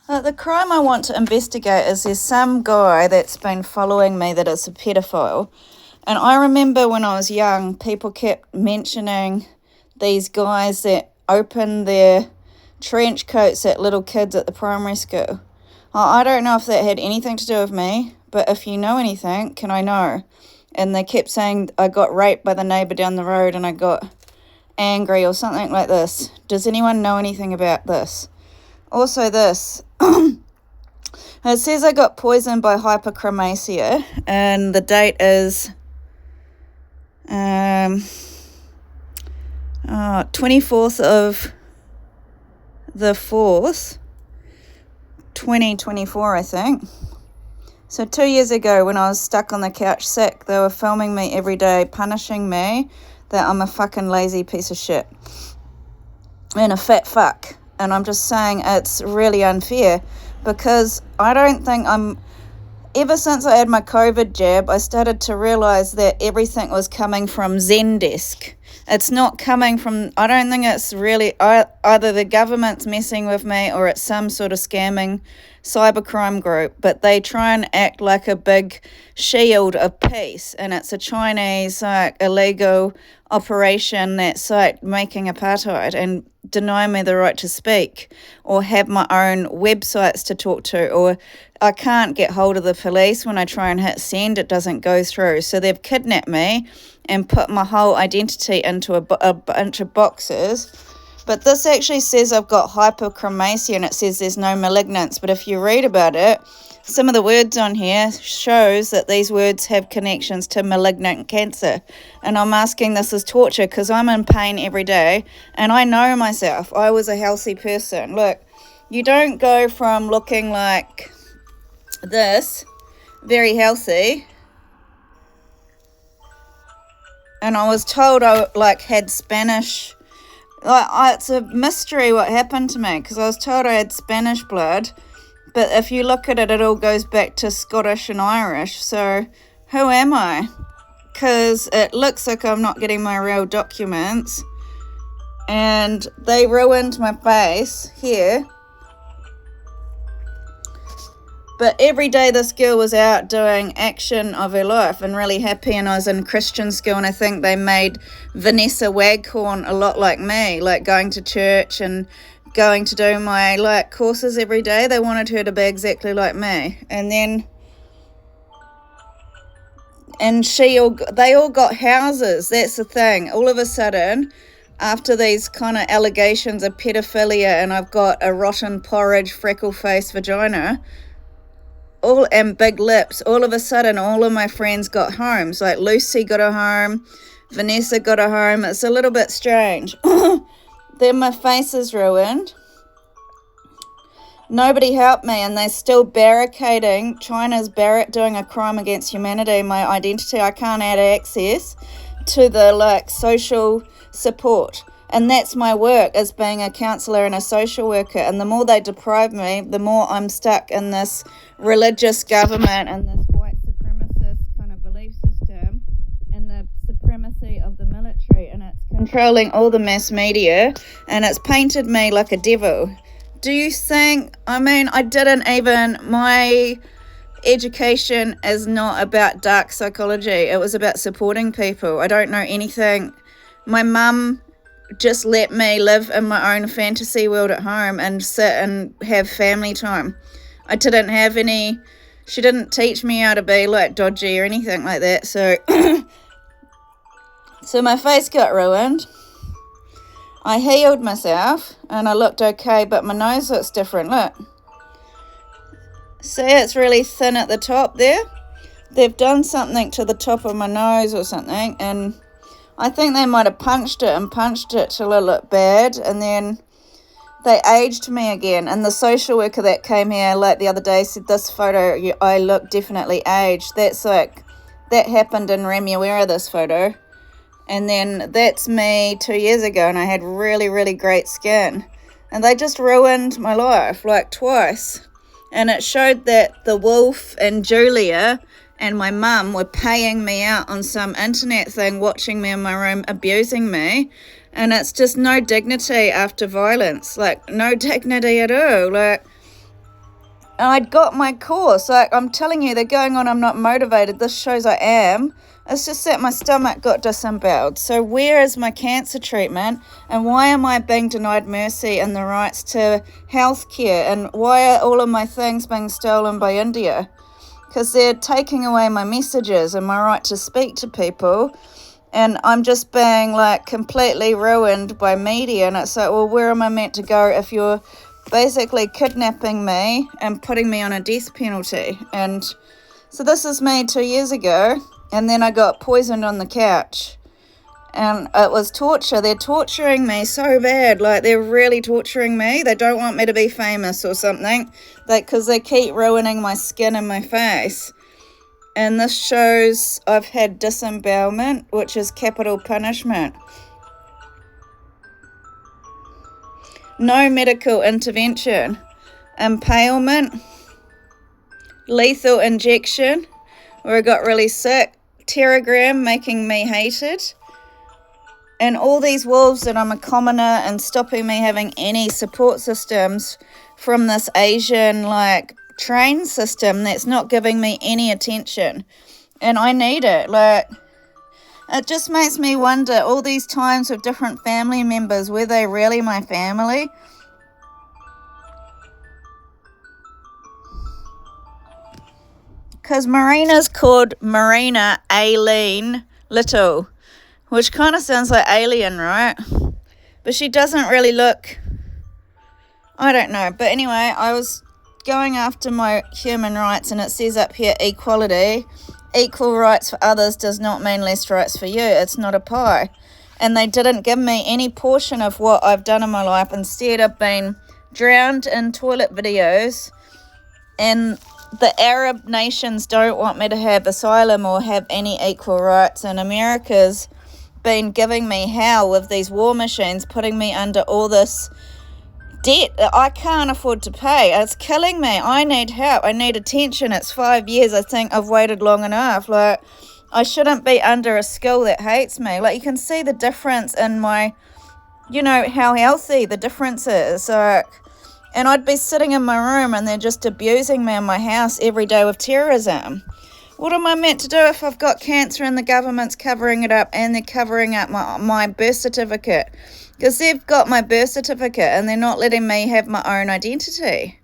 The crime I want to investigate is there's some guy that's been following me that is a pedophile. And I remember when I was young, people kept mentioning these guys that open their trench coats at little kids at the primary school. I don't know if that had anything to do with me, but if you know anything, can I know? And they kept saying I got raped by the neighbour down the road and I got angry or something like this. Does anyone know anything about this? Also this, it says I got poisoned by hyperchromasia and the date is 24th of the 4th, 2024, I think. So 2 years ago when I was stuck on the couch sick, they were filming me every day, punishing me that I'm a fucking lazy piece of shit and a fat fuck. And I'm just saying it's really unfair because I don't think ever since I had my COVID jab, I started to realise that everything was coming from Zendesk. It's not coming from, I don't think it's really, either the government's messing with me or it's some sort of scamming cybercrime group, but they try and act like a big shield of peace, and it's a Chinese, illegal operation that's, making apartheid and deny me the right to speak or have my own websites to talk to, or I can't get hold of the police. When I try and hit send, it doesn't go through. So they've kidnapped me and put my whole identity into a bunch of boxes. But this actually says I've got hyperchromasia and it says there's no malignance. But if you read about it, some of the words on here shows that these words have connections to malignant cancer. And I'm asking this as torture because I'm in pain every day and I know myself. I was a healthy person. Look, you don't go from looking like this, very healthy, and I was told I had Spanish. It's a mystery what happened to me because I was told I had Spanish blood, but if you look at it, it all goes back to Scottish and Irish. So who am I? Because it looks like I'm not getting my real documents, and they ruined my face here. But every day this girl was out doing action of her life and really happy, and I was in Christian school, and I think they made Vanessa Waghorn a lot like me, like going to church and going to do my courses every day. They wanted her to be exactly like me. And then they all got houses. That's the thing. All of a sudden, after these kind of allegations of pedophilia, and I've got a rotten porridge, freckle-faced vagina, and big lips, all of a sudden all of my friends got homes. Like Lucy got a home, Vanessa got a home. It's a little bit strange. Then my face is ruined. Nobody helped me, and they're still barricading. China's doing a crime against humanity. My identity, I can't add access to the social support. And that's my work, as being a counsellor and a social worker. And the more they deprive me, the more I'm stuck in this religious government and this white supremacist kind of belief system and the supremacy of the military. And it's controlling all the mass media. And it's painted me like a devil. Do you think, my education is not about dark psychology. It was about supporting people. I don't know anything. My mum just let me live in my own fantasy world at home and sit and have family time. I didn't have any, she didn't teach me how to be dodgy or anything like that. So, so my face got ruined. I healed myself and I looked okay, but my nose looks different. Look. See, it's really thin at the top there. They've done something to the top of my nose or something, and I think they might have punched it till it looked bad, and then they aged me again. And the social worker that came here the other day said, this photo, I look definitely aged. That's that happened in Remuera, this photo. And then that's me 2 years ago, and I had really, really great skin. And they just ruined my life, twice. And it showed that the wolf and Julia and my mum were paying me out on some internet thing, watching me in my room, abusing me. And it's just no dignity after violence, no dignity at all. And I'd got my course. Like, I'm telling you, they're going on, I'm not motivated. This shows I am. It's just that my stomach got disemboweled. So where is my cancer treatment? And why am I being denied mercy and the rights to health care? And why are all of my things being stolen by India? Because they're taking away my messages and my right to speak to people. And I'm just being, like, completely ruined by media. And it's like, well, where am I meant to go if you're basically kidnapping me and putting me on a death penalty? And so this is me 2 years ago, and then I got poisoned on the couch, and it was torture. They're torturing me so bad, like, they're really torturing me. They don't want me to be famous or something, because they keep ruining my skin and my face. And this shows I've had disembowelment, which is capital punishment. No medical intervention. Impalement. Lethal injection, where I got really sick. Telegram making me hated. And all these wolves that I'm a commoner and stopping me having any support systems from this Asian, like, train system that's not giving me any attention. And I need it. Like, it just makes me wonder, all these times with different family members, were they really my family? Because Marina's called Marina Aileen Little, which kind of sounds like alien, right? But she doesn't really look, I don't know. But anyway, I was going after my human rights, and it says up here, equality. Equal rights for others does not mean less rights for you. It's not a pie. And they didn't give me any portion of what I've done in my life. Instead, I've been drowned in toilet videos, and the Arab nations don't want me to have asylum or have any equal rights. And America's been giving me hell with these war machines, putting me under all this debt that I can't afford to pay. It's killing me. I need help. I need attention. It's 5 years. I think I've waited long enough. Like, I shouldn't be under a skill that hates me. Like, you can see the difference in my, how healthy the difference is. Like, and I'd be sitting in my room and they're just abusing me in my house every day with terrorism. What am I meant to do if I've got cancer and the government's covering it up, and they're covering up my birth certificate? Because they've got my birth certificate and they're not letting me have my own identity.